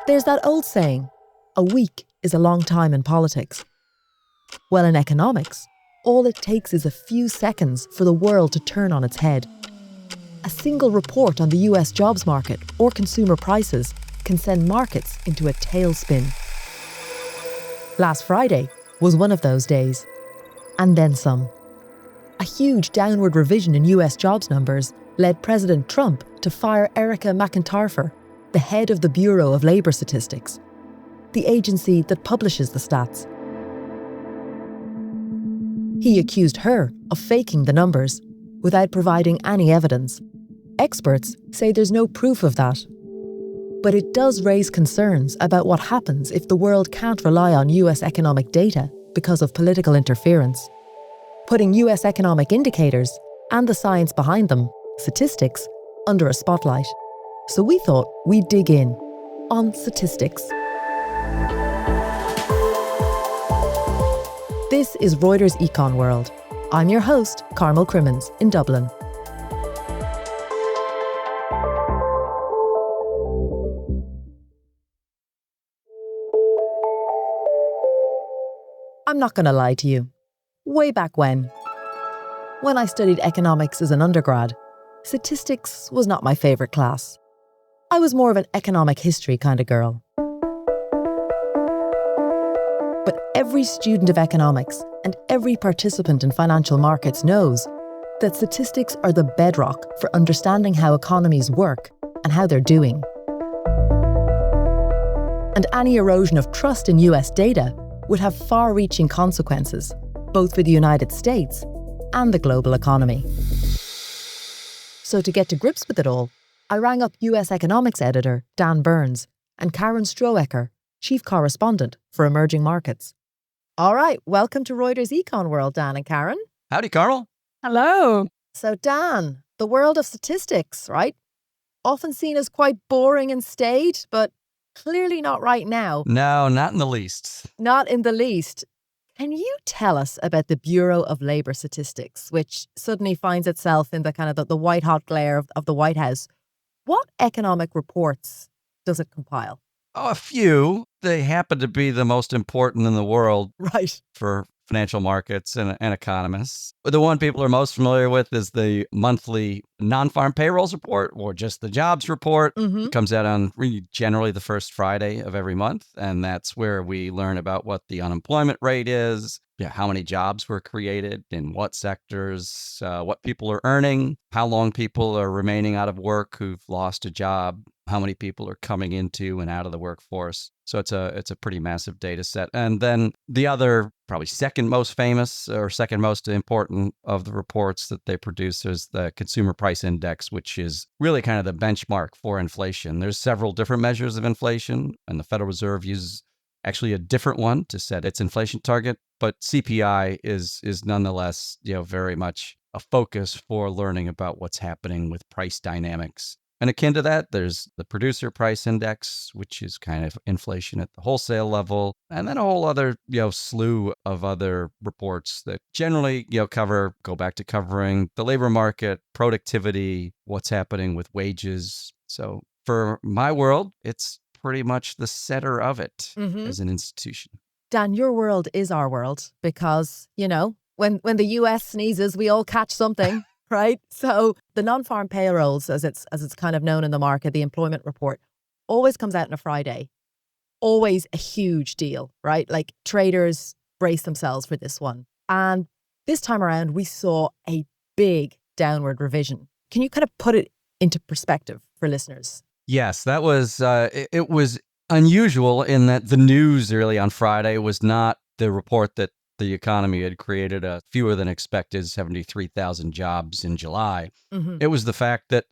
There's that old saying, a week is a long time in politics. Well, in economics, all it takes is a few seconds for the world to turn on its head. A single report on the US jobs market or consumer prices can send markets into a tailspin. Last Friday was one of those days. And then some. A huge downward revision in US jobs numbers led President Trump to fire Erica McIntyre, the head of the Bureau of Labour Statistics, the agency that publishes the stats. He accused her of faking the numbers without providing any evidence. Experts say there's no proof of that. But it does raise concerns about what happens if the world can't rely on US economic data because of political interference. Putting US economic indicators and the science behind them, statistics, under a spotlight. So we thought we'd dig in on statistics. This is Reuters Econ World. I'm your host, Carmel Crimmins, in Dublin. I'm not going to lie to you. Way back when I studied economics as an undergrad, statistics was not my favourite class. I was more of an economic history kind of girl. But every student of economics and every participant in financial markets knows that statistics are the bedrock for understanding how economies work and how they're doing. And any erosion of trust in US data would have far-reaching consequences, both for the United States and the global economy. So to get to grips with it all, I rang up US economics editor Dan Burns and Karin Strohecker, chief correspondent for emerging markets. All right, welcome to Reuters Econ World, Dan and Karin. Howdy, Carmel. Hello. So Dan, the world of statistics, right? Often seen as quite boring and staid, but clearly not right now. No, not in the least. Not in the least. Can you tell us about the Bureau of Labour Statistics, which suddenly finds itself in the kind of the white-hot glare of the White House? What economic reports does it compile? Oh, a few. They happen to be the most important in the world Right. for financial markets and economists. The one people are most familiar with is the monthly Nonfarm payrolls report, or just the jobs report. Mm-hmm. It comes out on generally the first Friday of every month, and that's where we learn about what the unemployment rate is, how many jobs were created, in what sectors, what people are earning, how long people are remaining out of work who've lost a job, how many people are coming into and out of the workforce. So it's a pretty massive data set. And then the other, probably second most famous or second most important of the reports that they produce is the Consumer Price Index, which is really kind of the benchmark for inflation. There's several different measures of inflation, and the Federal Reserve uses actually a different one to set its inflation target. But CPI is nonetheless, very much a focus for learning about what's happening with price dynamics. And akin to that, there's the Producer Price Index, which is kind of inflation at the wholesale level, and then a whole other, slew of other reports that generally, go back to covering the labor market, productivity, what's happening with wages. So for my world, it's pretty much the center of it as an institution. Dan, your world is our world because, when the US sneezes, we all catch something. Right? So the non-farm payrolls, as it's kind of known in the market, the employment report, always comes out on a Friday. Always a huge deal, right? Like traders brace themselves for this one. And this time around, we saw a big downward revision. Can you kind of put it into perspective for listeners? Yes, that was, it was unusual in that the news really on Friday was not the report that the economy had created a fewer than expected 73,000 jobs in July. Mm-hmm. It was the fact that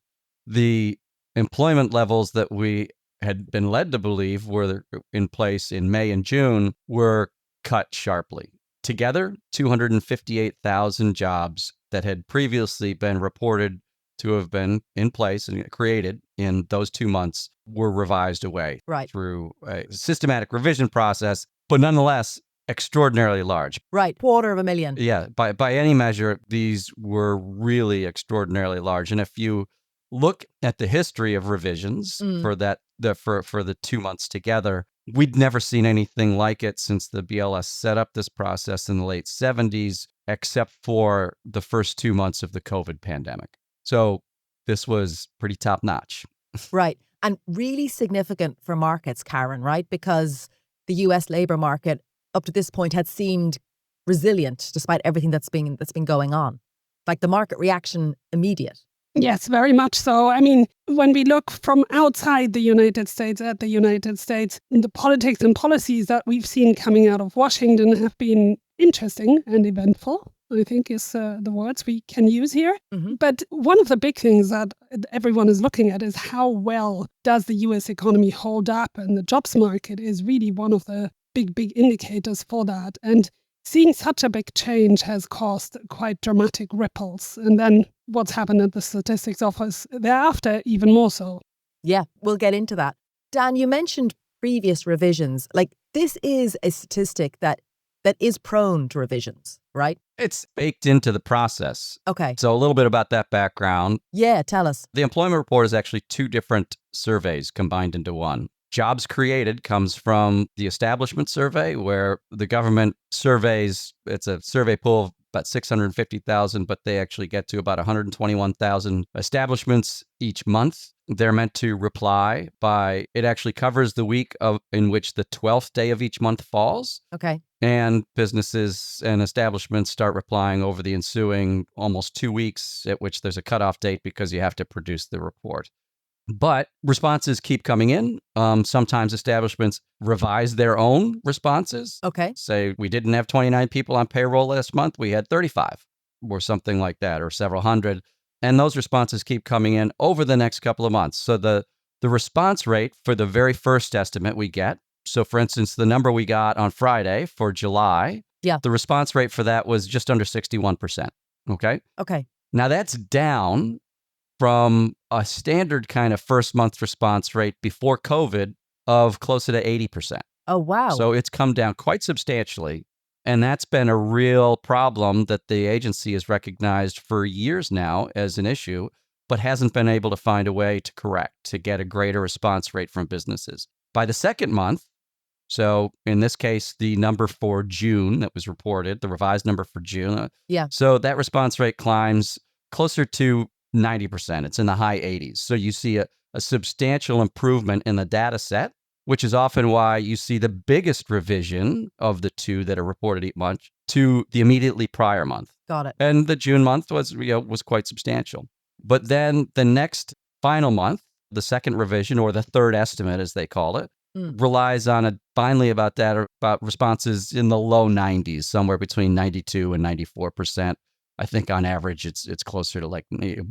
the employment levels that we had been led to believe were in place in May and June were cut sharply. Together, 258,000 jobs that had previously been reported to have been in place and created in those 2 months were revised away through a systematic revision process, but nonetheless, extraordinarily large. Right. 250,000. Yeah. By any measure, these were really extraordinarily large. And if you look at the history of revisions for the 2 months together, we'd never seen anything like it since the BLS set up this process in the late 70s, except for the first 2 months of the COVID pandemic. So this was pretty top notch. Right. And really significant for markets, Karin, right? Because the US labor market up to this point had seemed resilient despite everything that's been going on. Like the market reaction immediate. Yes, very much so. I mean, when we look from outside the United States at the United States, the politics and policies that we've seen coming out of Washington have been interesting and eventful, I think is the words we can use here. Mm-hmm. But one of the big things that everyone is looking at is how well does the US economy hold up? And the jobs market is really one of the big indicators for that. And seeing such a big change has caused quite dramatic ripples. And then what's happened at the statistics office thereafter, even more so. Yeah, we'll get into that. Dan, you mentioned previous revisions. Like this is a statistic that is prone to revisions, right? It's baked into the process. Okay. So a little bit about that background. Yeah, tell us. The employment report is actually 2 different surveys combined into one. Jobs created comes from the establishment survey, where the government surveys, it's a survey pool of about 650,000, but they actually get to about 121,000 establishments each month. They're meant to reply by, it actually covers the week in which the 12th day of each month falls. Okay. And businesses and establishments start replying over the ensuing almost 2 weeks, at which there's a cutoff date because you have to produce the report. But responses keep coming in. Sometimes establishments revise their own responses. Okay. Say, we didn't have 29 people on payroll last month. We had 35 or something like that, or several hundred. And those responses keep coming in over the next couple of months. So the response rate for the very first estimate we get, so for instance, the number we got on Friday for July, the response rate for that was just under 61%. Okay. Okay. Now that's down from a standard kind of first month response rate before COVID of closer to 80%. Oh, wow. So it's come down quite substantially. And that's been a real problem that the agency has recognized for years now as an issue, but hasn't been able to find a way to correct, to get a greater response rate from businesses. By the second month, so in this case, the number for June that was reported, the revised number for June. So that response rate climbs closer to 90%. It's in the high 80s. So you see a substantial improvement in the data set, which is often why you see the biggest revision of the 2 that are reported each month to the immediately prior month. Got it. And the June month was quite substantial. But then the next final month, the second revision, or the third estimate as they call it, relies on about responses in the low 90s, somewhere between 92 and 94%. I think on average, it's closer to like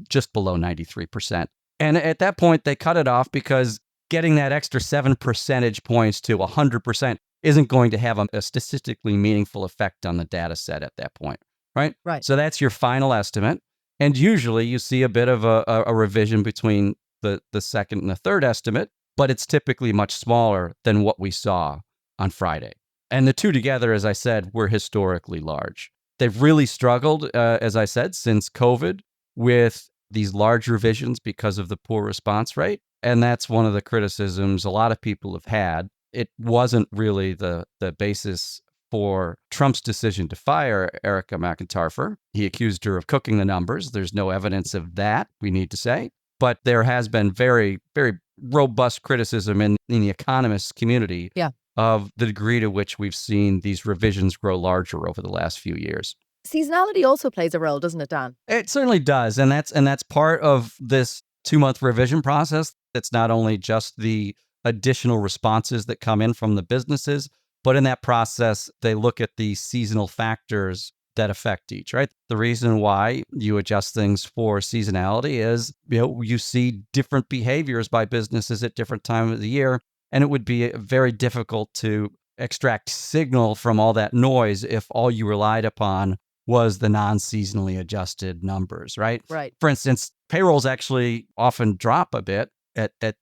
just below 93%. And at that point, they cut it off because getting that extra 7 percentage points to 100% isn't going to have a statistically meaningful effect on the data set at that point, right? Right. So that's your final estimate. And usually you see a bit of a revision between the second and the third estimate, but it's typically much smaller than what we saw on Friday. And the 2 together, as I said, were historically large. They've really struggled, as I said, since COVID with these large revisions because of the poor response rate. And that's one of the criticisms a lot of people have had. It wasn't really the basis for Trump's decision to fire Erica McIntyre. He accused her of cooking the numbers. There's no evidence of that, we need to say. But there has been very, very robust criticism in the economists community of the degree to which we've seen these revisions grow larger over the last few years. Seasonality also plays a role, doesn't it, Dan? It certainly does. And that's part of this 2-month revision process. It's not only just the additional responses that come in from the businesses, but in that process, they look at the seasonal factors that affect each, right? The reason why you adjust things for seasonality is, you see different behaviors by businesses at different times of the year. And it would be very difficult to extract signal from all that noise if all you relied upon was the non-seasonally adjusted numbers, right? Right. For instance, payrolls actually often drop a bit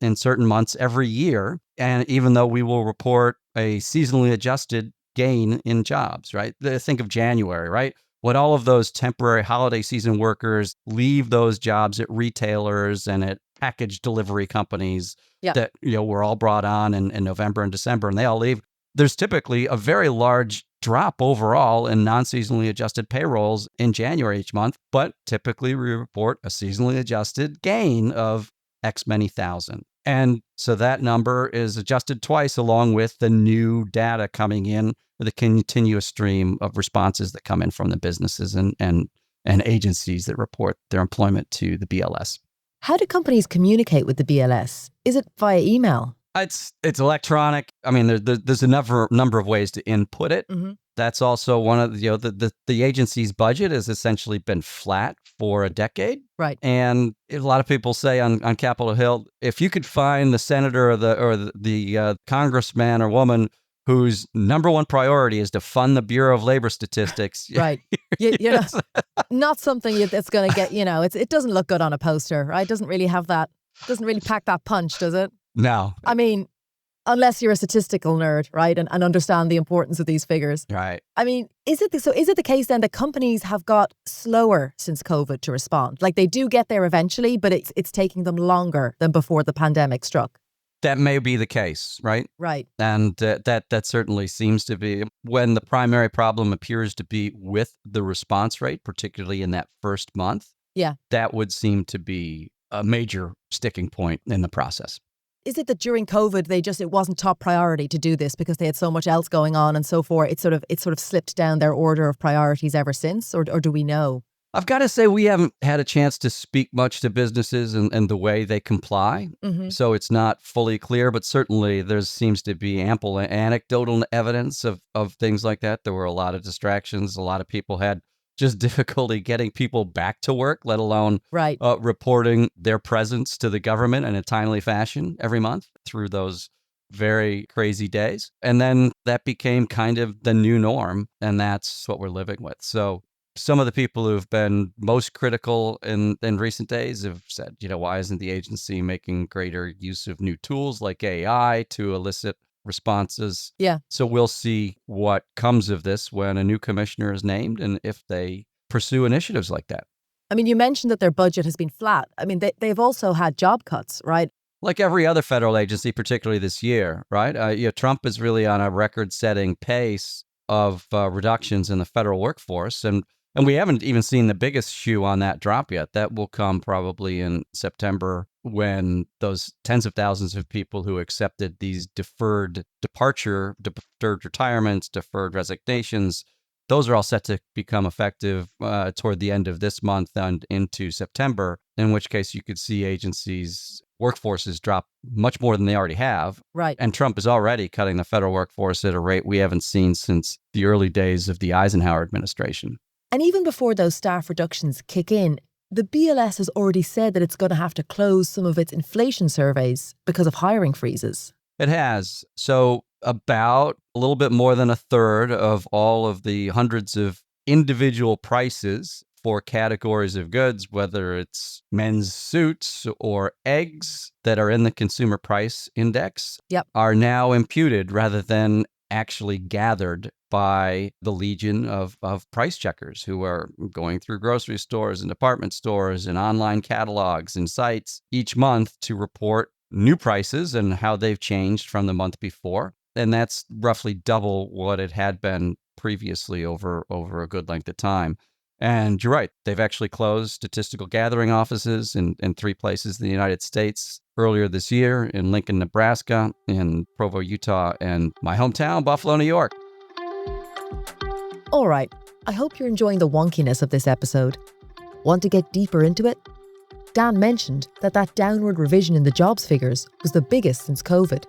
in certain months every year. And even though we will report a seasonally adjusted gain in jobs, right? Think of January, right? when all of those temporary holiday season workers leave those jobs at retailers and at package delivery companies that, were all brought on in November and December, and they all leave, there's typically a very large drop overall in non-seasonally adjusted payrolls in January each month, but typically we report a seasonally adjusted gain of X many thousand. And so that number is adjusted twice along with the new data coming in, the continuous stream of responses that come in from the businesses and agencies that report their employment to the BLS. How do companies communicate with the BLS? Is it via email? It's electronic. I mean, there's a number of ways to input it. Mm-hmm. That's also one of the agency's budget has essentially been flat for a decade. Right. And a lot of people say on Capitol Hill, if you could find the senator or the congressman or woman whose number one priority is to fund the Bureau of Labor Statistics. Right. You know, not something that's going to get, it doesn't look good on a poster, right? It doesn't really have that, doesn't really pack that punch, does it? No. I mean, unless you're a statistical nerd, right, and understand the importance of these figures. Right. I mean, is it the case then that companies have got slower since COVID to respond? Like they do get there eventually, but it's taking them longer than before the pandemic struck. That may be the case, right? Right. And that certainly seems to be when the primary problem appears to be with the response rate, particularly in that first month. Yeah. That would seem to be a major sticking point in the process. Is it that during COVID, it wasn't top priority to do this because they had so much else going on and so forth? It sort of slipped down their order of priorities ever since, or do we know? I've got to say we haven't had a chance to speak much to businesses and the way they comply. Mm-hmm. So it's not fully clear, but certainly there seems to be ample anecdotal evidence of things like that. There were a lot of distractions. A lot of people had just difficulty getting people back to work, let alone reporting their presence to the government in a timely fashion every month through those very crazy days. And then that became kind of the new norm, and that's what we're living with. So some of the people who've been most critical in recent days have said, why isn't the agency making greater use of new tools like AI to elicit responses? Yeah. So we'll see what comes of this when a new commissioner is named and if they pursue initiatives like that. I mean, you mentioned that their budget has been flat. I mean, they've also had job cuts, right? Like every other federal agency, particularly this year, right? Trump is really on a record-setting pace of reductions in the federal workforce. And we haven't even seen the biggest shoe on that drop yet. That will come probably in September when those tens of thousands of people who accepted these deferred departure, deferred retirements, deferred resignations, those are all set to become effective toward the end of this month and into September, in which case you could see agencies' workforces drop much more than they already have. Right. And Trump is already cutting the federal workforce at a rate we haven't seen since the early days of the Eisenhower administration. And even before those staff reductions kick in, the BLS has already said that it's going to have to close some of its inflation surveys because of hiring freezes. It has. So about a little bit more than a third of all of the hundreds of individual prices for categories of goods, whether it's men's suits or eggs that are in the consumer price index, are now imputed rather than actually gathered by the legion of price checkers who are going through grocery stores and department stores and online catalogs and sites each month to report new prices and how they've changed from the month before. And that's roughly double what it had been previously over a good length of time. And you're right, they've actually closed statistical gathering offices in 3 places in the United States earlier this year, in Lincoln, Nebraska, in Provo, Utah, and my hometown, Buffalo, New York. All right, I hope you're enjoying the wonkiness of this episode. Want to get deeper into it? Dan mentioned that downward revision in the jobs figures was the biggest since COVID.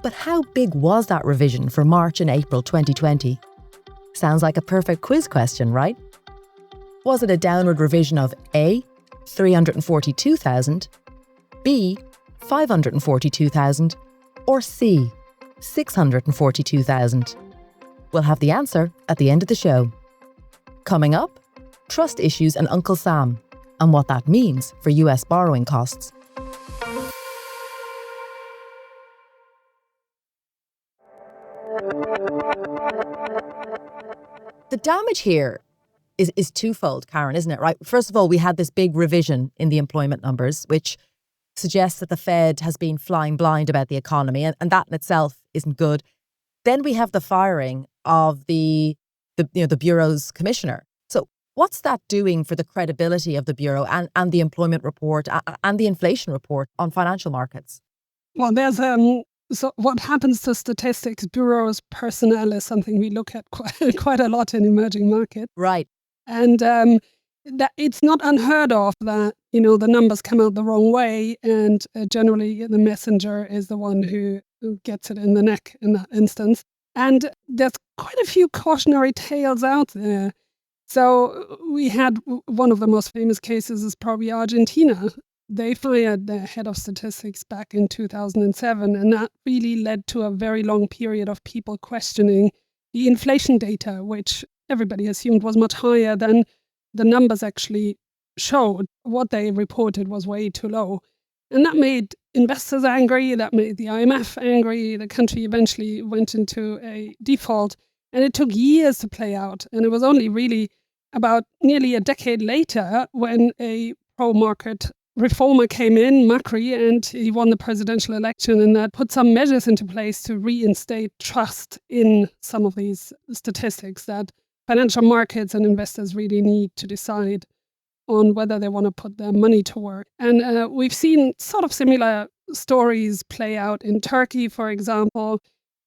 But how big was that revision for March and April 2020? Sounds like a perfect quiz question, right? Was it a downward revision of A, 342,000, B, 542,000, or C, 642,000? We'll have the answer at the end of the show. Coming up, trust issues and Uncle Sam, and what that means for US borrowing costs. The damage here is twofold, Karin, isn't it? Right. First of all, we had this big revision in the employment numbers, which suggests that the Fed has been flying blind about the economy, and that in itself isn't good. Then we have the firing of the Bureau's commissioner. So what's that doing for the credibility of the Bureau and the employment report and the inflation report on financial markets? Well, there's so what happens to statistics bureaus personnel is something we look at quite a lot in emerging markets. Right. And that it's not unheard of that, the numbers come out the wrong way, and generally the messenger is the one who gets it in the neck in that instance. And there's quite a few cautionary tales out there. So we had one of the most famous cases is probably Argentina. They fired their head of statistics back in 2007, and that really led to a very long period of people questioning the inflation data, which everybody assumed was much higher than the numbers actually showed. What they reported was way too low. And that made investors angry, that made the IMF angry. The country eventually went into a default, and it took years to play out. And it was only really about nearly a decade later when a pro-market reformer came in, Macri, and he won the presidential election, and that put some measures into place to reinstate trust in some of these statistics that financial markets and investors really need to decide on whether they want to put their money to work. And we've seen sort of similar stories play out in Turkey, for example.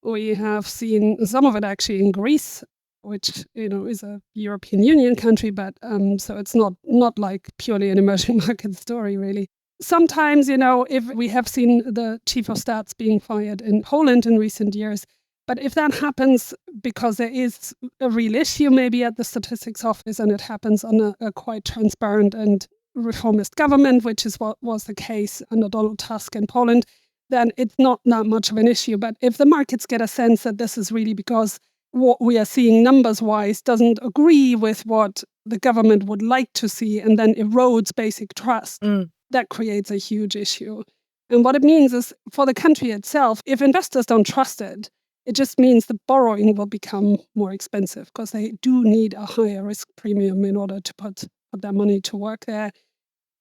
We have seen some of it actually in Greece, which is a European Union country, but so it's not like purely an emerging market story, really. Sometimes, if we have seen the chief of stats being fired in Poland in recent years, but if that happens because there is a real issue maybe at the statistics office, and it happens on a quite transparent and reformist government, which is what was the case under Donald Tusk in Poland, then it's not that much of an issue. But if the markets get a sense that this is really because what we are seeing numbers-wise doesn't agree with what the government would like to see, and then erodes basic trust, that creates a huge issue. And what it means is, for the country itself, if investors don't trust it, it just means the borrowing will become more expensive because they do need a higher risk premium in order to put their money to work there.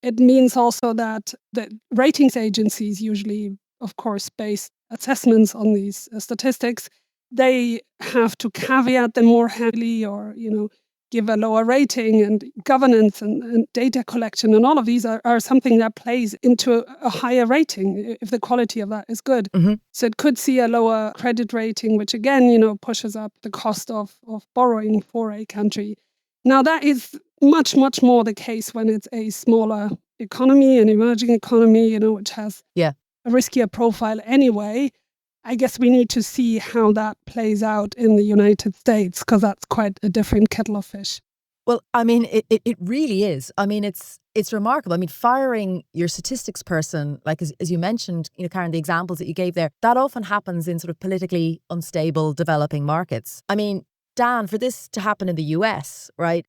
It means also that the ratings agencies usually, of course, base assessments on these statistics. They have to caveat them more heavily, or give a lower rating, and governance and data collection and all of these are something that plays into a higher rating if the quality of that is good. Mm-hmm. So it could see a lower credit rating, which again, pushes up the cost of borrowing for a country. Now that is much, much more the case when it's a smaller economy, an emerging economy, which has a riskier profile anyway. I guess we need to see how that plays out in the United States, because that's quite a different kettle of fish. Well, I mean, it really is. I mean, it's remarkable. I mean, firing your statistics person, like as you mentioned, Karin, the examples that you gave there, that often happens in sort of politically unstable developing markets. I mean, Dan, for this to happen in the US, right?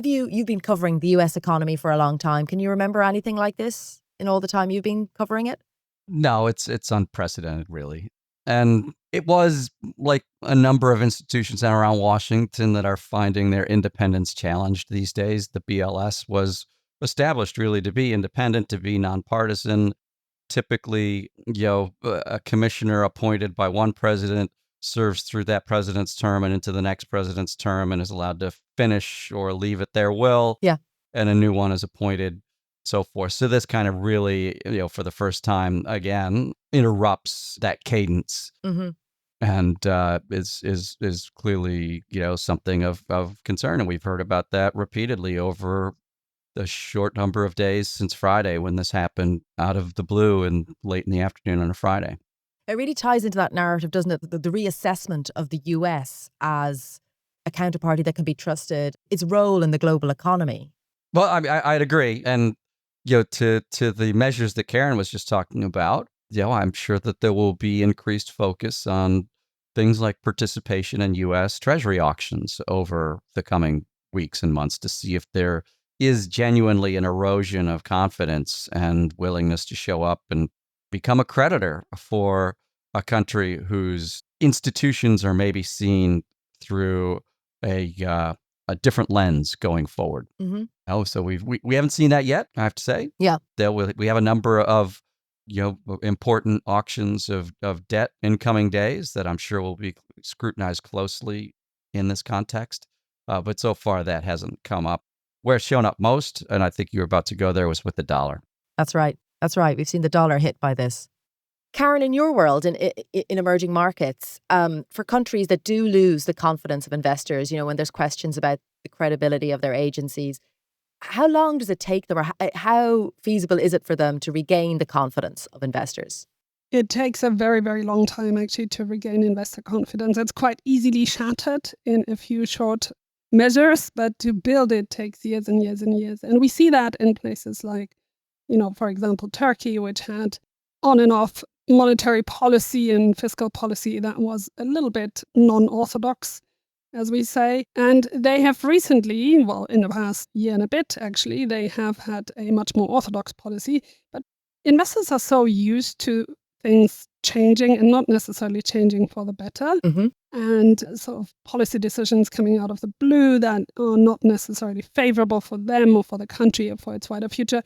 You've been covering the US economy for a long time. Can you remember anything like this in all the time you've been covering it? No, it's unprecedented, really. And it was like a number of institutions around Washington that are finding their independence challenged these days. The BLS was established really to be independent, to be nonpartisan. Typically, a commissioner appointed by one president serves through that president's term and into the next president's term, and is allowed to finish or leave at their will. Yeah. And a new one is appointed, so forth. So this kind of really, for the first time again, interrupts that cadence, and is clearly, something of concern. And we've heard about that repeatedly over the short number of days since Friday, when this happened out of the blue and late in the afternoon on a Friday. It really ties into that narrative, doesn't it? The reassessment of the US as a counterparty that can be trusted, its role in the global economy. Well, I mean, I'd agree. And to the measures that Karin was just talking about, I'm sure that there will be increased focus on things like participation in U.S. Treasury auctions over the coming weeks and months to see if there is genuinely an erosion of confidence and willingness to show up and become a creditor for a country whose institutions are maybe seen through a a different lens going forward. Mm-hmm. Oh, so we haven't seen that yet, I have to say. Yeah. We have a number of important auctions of debt in coming days that I'm sure will be scrutinized closely in this context. But so far that hasn't come up. Where it's shown up most, and I think you were about to go there, was with the dollar. That's right. That's right. We've seen the dollar hit by this. Karin, in your world, in emerging markets, for countries that do lose the confidence of investors, when there's questions about the credibility of their agencies, how long does it take them, or how feasible is it for them to regain the confidence of investors? It takes a very, very long time actually to regain investor confidence. It's quite easily shattered in a few short measures, but to build it takes years and years and years. And we see that in places like, for example, Turkey, which had on and off monetary policy and fiscal policy that was a little bit non-orthodox, as we say. And they have recently, well, in the past year and a bit, actually, they have had a much more orthodox policy. But investors are so used to things changing and not necessarily changing for the better. Mm-hmm. And sort of policy decisions coming out of the blue that are not necessarily favorable for them or for the country or for its wider future.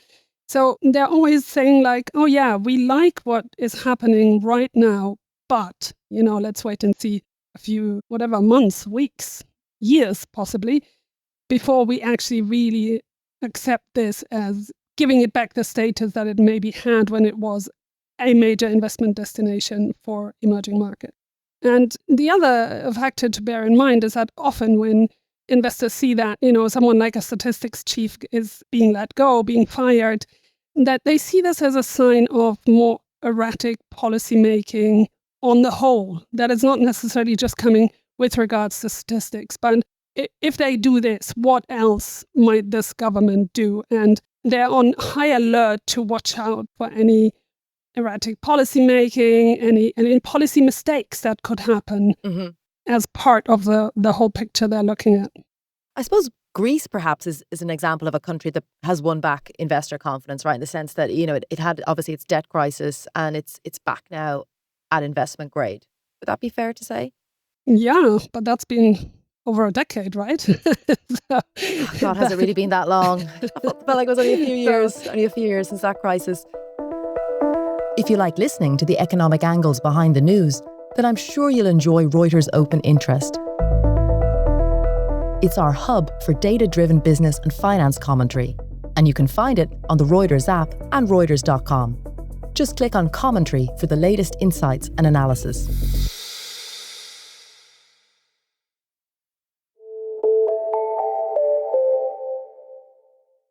So they're always saying like, oh yeah, we like what is happening right now, but, let's wait and see a few, months, weeks, years possibly, before we actually really accept this as giving it back the status that it maybe had when it was a major investment destination for emerging markets. And the other factor to bear in mind is that often when investors see that, someone like a statistics chief is being let go, being fired, that they see this as a sign of more erratic policymaking on the whole, that it's not necessarily just coming with regards to statistics. But if they do this, what else might this government do? And they're on high alert to watch out for any erratic policymaking, any policy mistakes that could happen as part of the whole picture they're looking at. I suppose Greece perhaps is an example of a country that has won back investor confidence, right? In the sense that, it had obviously its debt crisis and it's back now at investment grade. Would that be fair to say? Yeah, but that's been over a decade, right? God, has it really been that long? I felt like it was only a few years since that crisis. If you like listening to the economic angles behind the news, then I'm sure you'll enjoy Reuters Open Interest. It's our hub for data-driven business and finance commentary, and you can find it on the Reuters app and Reuters.com. Just click on commentary for the latest insights and analysis.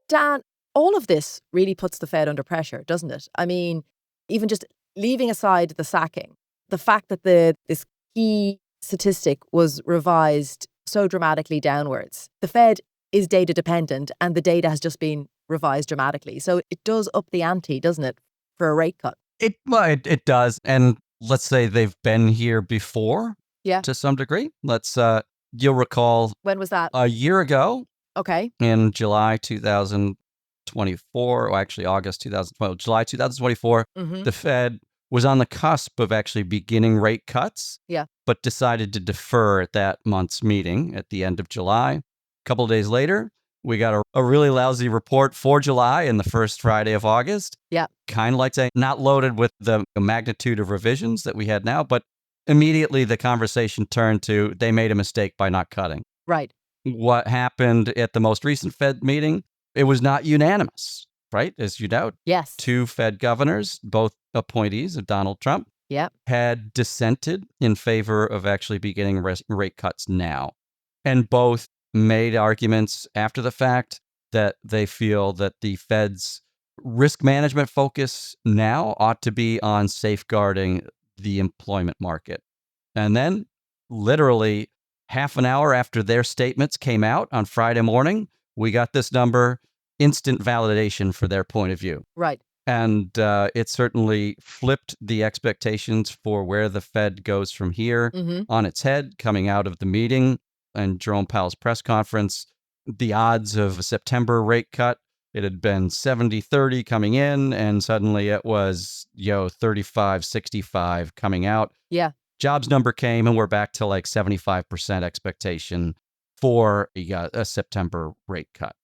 Dan, all of this really puts the Fed under pressure, doesn't it? I mean, even just leaving aside the sacking, the fact that this key statistic was revised so dramatically downwards. The Fed is data dependent and the data has just been revised dramatically. So it does up the ante, doesn't it, for a rate cut? It does. And let's say they've been here before to some degree. You'll recall. When was that? A year ago. Okay. In July 2024, or actually August 2012, July 2024, the Fed was on the cusp of actually beginning rate cuts, but decided to defer at that month's meeting at the end of July. A couple of days later, we got a really lousy report for July and the first Friday of August. Yeah. Kind of like saying, not loaded with the magnitude of revisions that we had now, but immediately the conversation turned to they made a mistake by not cutting. Right. What happened at the most recent Fed meeting, it was not unanimous, right? As you know, yes. 2 Fed governors, both appointees of Donald Trump, had dissented in favor of actually beginning rate cuts now. And both made arguments after the fact that they feel that the Fed's risk management focus now ought to be on safeguarding the employment market. And then literally half an hour after their statements came out on Friday morning, we got this number, instant validation for their point of view. Right. And it certainly flipped the expectations for where the Fed goes from here on its head coming out of the meeting and Jerome Powell's press conference. The odds of a September rate cut, it had been 70-30 coming in, and suddenly it was 35-65 coming out. Yeah. Jobs number came, and we're back to like 75% expectation for a September rate cut.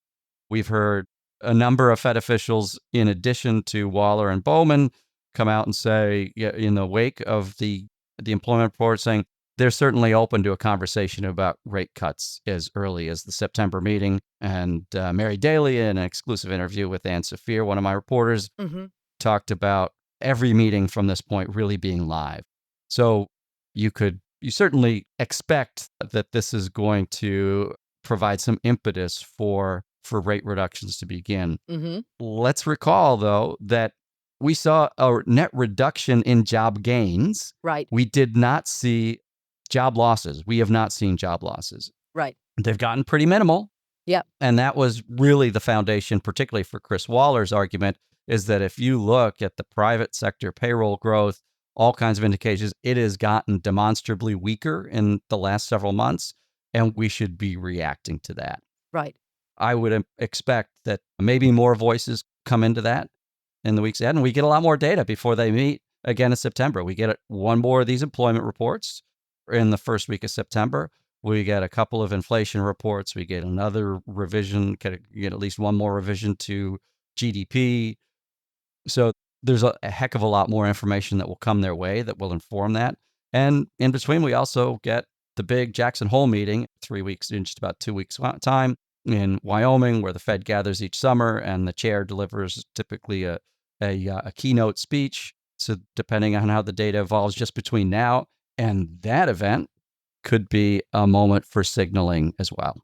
We've heard a number of Fed officials, in addition to Waller and Bowman, come out and say, in the wake of the employment report, saying they're certainly open to a conversation about rate cuts as early as the September meeting. And Mary Daly, in an exclusive interview with Ann Saphir, one of my reporters, talked about every meeting from this point really being live. So you certainly expect that this is going to provide some impetus for rate reductions to begin. Let's recall, though, that we saw a net reduction in job gains. Right. We did not see job losses. We have not seen job losses. Right. They've gotten pretty minimal. Yep. And that was really the foundation, particularly for Chris Waller's argument, is that if you look at the private sector payroll growth, all kinds of indications, it has gotten demonstrably weaker in the last several months, and we should be reacting to that. Right. I would expect that maybe more voices come into that in the weeks ahead, and we get a lot more data before they meet again in September. We get one more of these employment reports in the first week of September. We get a couple of inflation reports. We get another revision, get at least one more revision to GDP. So there's a heck of a lot more information that will come their way that will inform that. And in between, we also get the big Jackson Hole meeting, 3 weeks, in just about 2 weeks' time, in Wyoming, where the Fed gathers each summer, and the chair delivers typically a keynote speech. So depending on how the data evolves just between now and that event, could be a moment for signaling as well.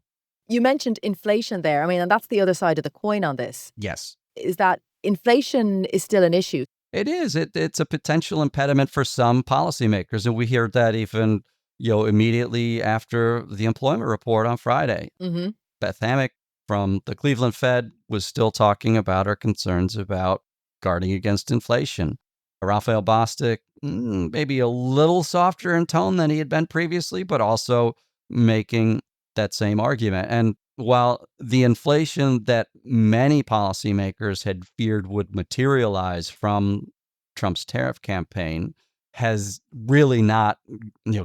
You mentioned inflation there. I mean, and that's the other side of the coin on this. Yes. Is that inflation is still an issue. It is. It's a potential impediment for some policymakers. And we hear that even, immediately after the employment report on Friday. Beth Hammack from the Cleveland Fed was still talking about her concerns about guarding against inflation. Raphael Bostic, maybe a little softer in tone than he had been previously, but also making that same argument. And while the inflation that many policymakers had feared would materialize from Trump's tariff campaign has really not,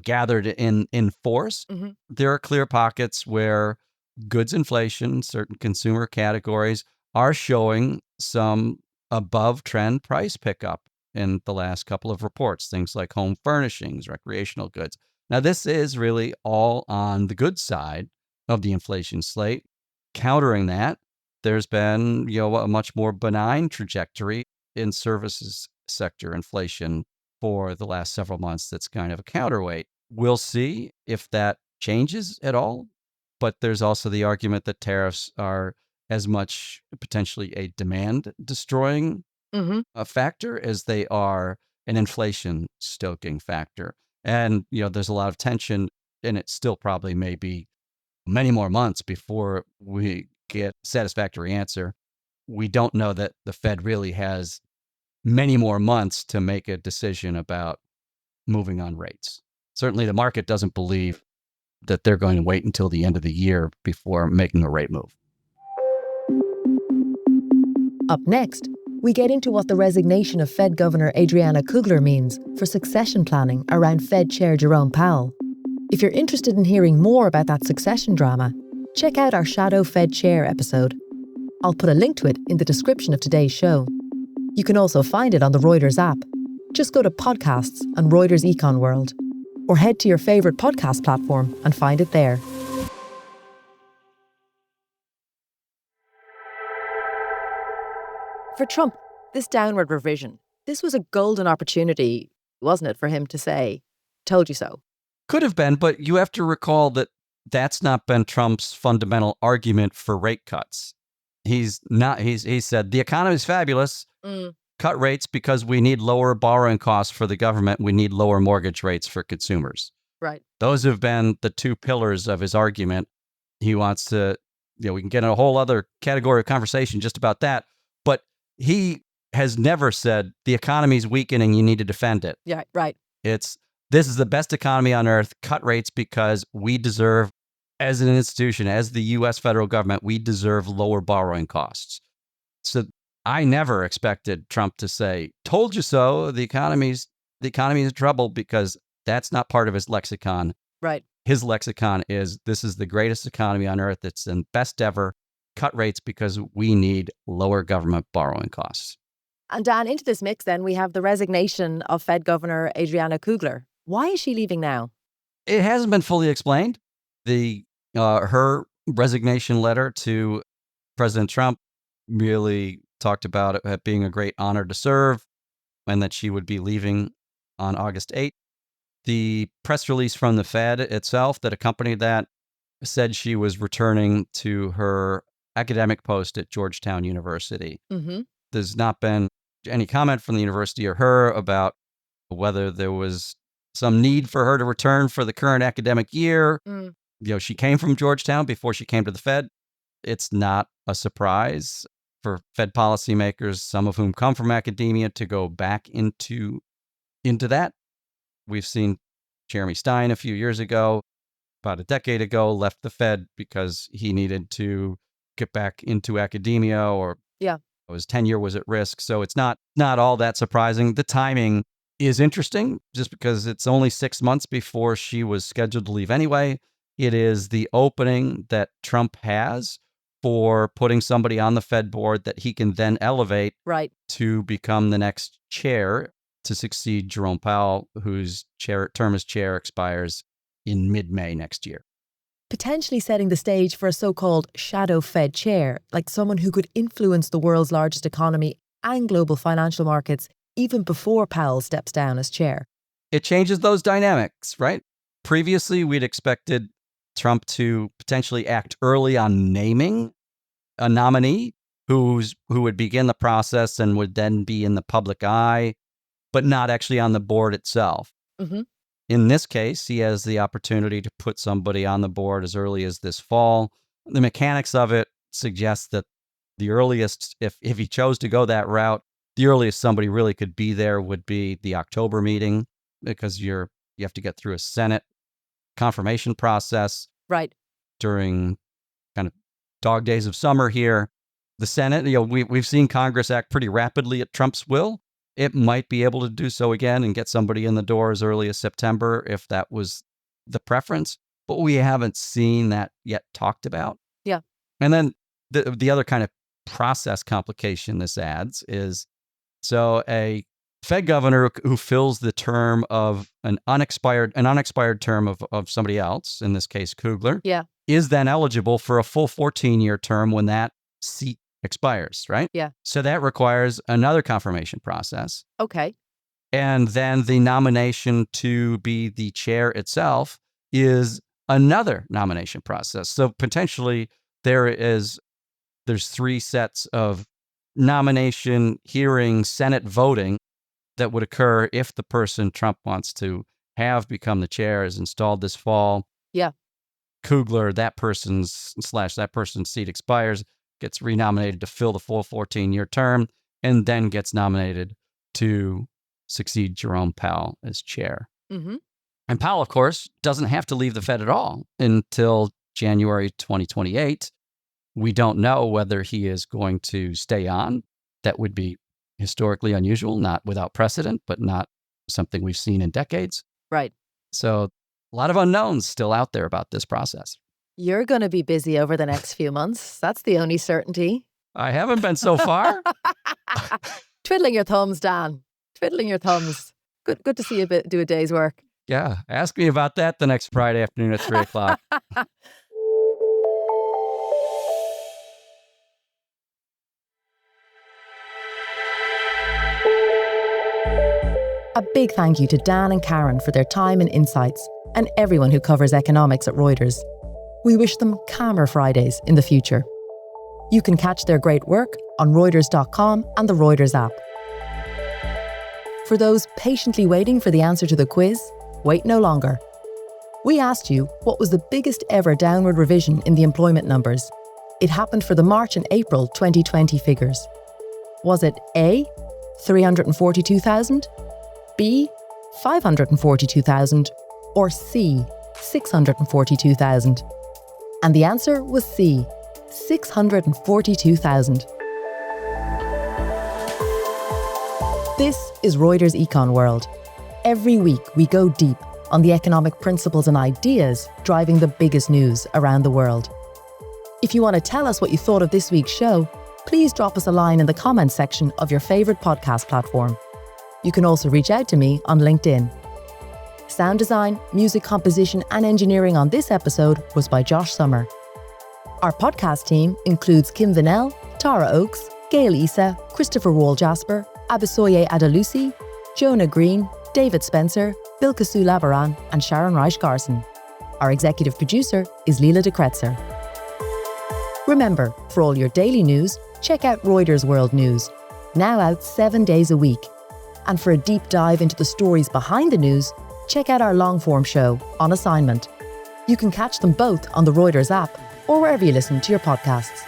gathered in force, there are clear pockets where goods inflation, certain consumer categories, are showing some above trend price pickup in the last couple of reports, things like home furnishings, recreational goods. Now, this is really all on the good side of the inflation slate. Countering that, there's been, a much more benign trajectory in services sector inflation for the last several months. That's kind of a counterweight. We'll see if that changes at all. But there's also the argument that tariffs are as much potentially a demand destroying a factor as they are an inflation stoking factor. And, there's a lot of tension, and it still probably may be many more months before we get a satisfactory answer. We don't know that the Fed really has many more months to make a decision about moving on rates. Certainly the market doesn't believe that they're going to wait until the end of the year before making a rate move. Up next, we get into what the resignation of Fed Governor Adriana Cougler means for succession planning around Fed Chair Jerome Powell. If you're interested in hearing more about that succession drama, check out our Shadow Fed Chair episode. I'll put a link to it in the description of today's show. You can also find it on the Reuters app. Just go to podcasts and Reuters Econ World, or head to your favourite podcast platform and find it there. For Trump, this downward revision, this was a golden opportunity, wasn't it, for him to say, told you so? Could have been, but you have to recall that that's not been Trump's fundamental argument for rate cuts. He said, the economy is fabulous. Cut rates because we need lower borrowing costs for the government. We need lower mortgage rates for consumers. Right. Those have been the two pillars of his argument. He wants to, we can get in a whole other category of conversation just about that. But he has never said the economy is weakening, you need to defend it. Yeah, right. This is the best economy on earth. Cut rates because we deserve, as an institution, as the U.S. federal government, we deserve lower borrowing costs. So I never expected Trump to say, told you so, the economy's in trouble, because that's not part of his lexicon. Right. his lexicon is, this is the greatest economy on earth. It's the best ever. Cut rates because we need lower government borrowing costs. And Dan, into this mix then, we have the resignation of Fed Governor Adriana Cougler. Why is she leaving now? It hasn't been fully explained. Her resignation letter to President Trump really talked about it being a great honor to serve and that she would be leaving on August 8th. The press release from the Fed itself that accompanied that said she was returning to her academic post at Georgetown University. Mm-hmm. There's not been any comment from the university or her about whether there was some need for her to return for the current academic year. She came from Georgetown before she came to the Fed. It's not a surprise for Fed policymakers, some of whom come from academia, to go back into that. We've seen Jeremy Stein a few years ago, about a decade ago, left the Fed because he needed to get back into academia, or his tenure was at risk. So it's not all that surprising. The timing is interesting just because it's only 6 months before she was scheduled to leave anyway. It is the opening that Trump has for putting somebody on the Fed board that he can then elevate to become the next chair to succeed Jerome Powell, whose term as chair expires in mid-May next year. Potentially setting the stage for a so-called shadow Fed chair, like someone who could influence the world's largest economy and global financial markets even before Powell steps down as chair. It changes those dynamics, right? Previously, we'd expected Trump to potentially act early on naming a nominee who would begin the process and would then be in the public eye, but not actually on the board itself. Mm-hmm. In this case, he has the opportunity to put somebody on the board as early as this fall. The mechanics of it suggest that the earliest, if he chose to go that route, the earliest somebody really could be there would be the October meeting, because you have to get through a Senate confirmation process during kind of dog days of summer here. The Senate, we've seen Congress act pretty rapidly at Trump's will. It might be able to do so again and get somebody in the door as early as September if that was the preference. But we haven't seen that yet talked about. Yeah. And then the other kind of process complication this adds is, so a Fed governor who fills the term of an unexpired term of somebody else, in this case Cougler, is then eligible for a full 14-year term when that seat expires, right? Yeah. So that requires another confirmation process. Okay. And then the nomination to be the chair itself is another nomination process. So potentially there's 3 sets of nomination, hearing, Senate voting that would occur if the person Trump wants to have become the chair is installed this fall. Yeah. Cougler, that person's seat expires, gets renominated to fill the full 14-year term, and then gets nominated to succeed Jerome Powell as chair. Mm-hmm. And Powell, of course, doesn't have to leave the Fed at all until January 2028. We don't know whether he is going to stay on. That would be historically unusual, not without precedent, but not something we've seen in decades. Right. So a lot of unknowns still out there about this process. You're going to be busy over the next few months. That's the only certainty. I haven't been so far. Twiddling your thumbs, Dan. Twiddling your thumbs. Good to see you do a day's work. Yeah. Ask me about that the next Friday afternoon at 3 o'clock. A big thank you to Dan and Karin for their time and insights, and everyone who covers economics at Reuters. We wish them calmer Fridays in the future. You can catch their great work on Reuters.com and the Reuters app. For those patiently waiting for the answer to the quiz, wait no longer. We asked you what was the biggest ever downward revision in the employment numbers. It happened for the March and April 2020 figures. Was it A, 342,000, B, 542,000, or C, 642,000? And the answer was C, 642,000. This is Reuters Econ World. Every week we go deep on the economic principles and ideas driving the biggest news around the world. If you want to tell us what you thought of this week's show, please drop us a line in the comments section of your favourite podcast platform. You can also reach out to me on LinkedIn. Sound design, music composition and engineering on this episode was by Josh Summer. Our podcast team includes Kim Vanell, Tara Oakes, Gail Issa, Christopher Wall-Jasper, Abisoye Adalusi, Jonah Green, David Spencer, Bilkasu Labaran and Sharon Reich-Garson. Our executive producer is Leela de Kretzer. Remember, for all your daily news, check out Reuters World News, now out 7 days a week. And for a deep dive into the stories behind the news, check out our long-form show, On Assignment. You can catch them both on the Reuters app or wherever you listen to your podcasts.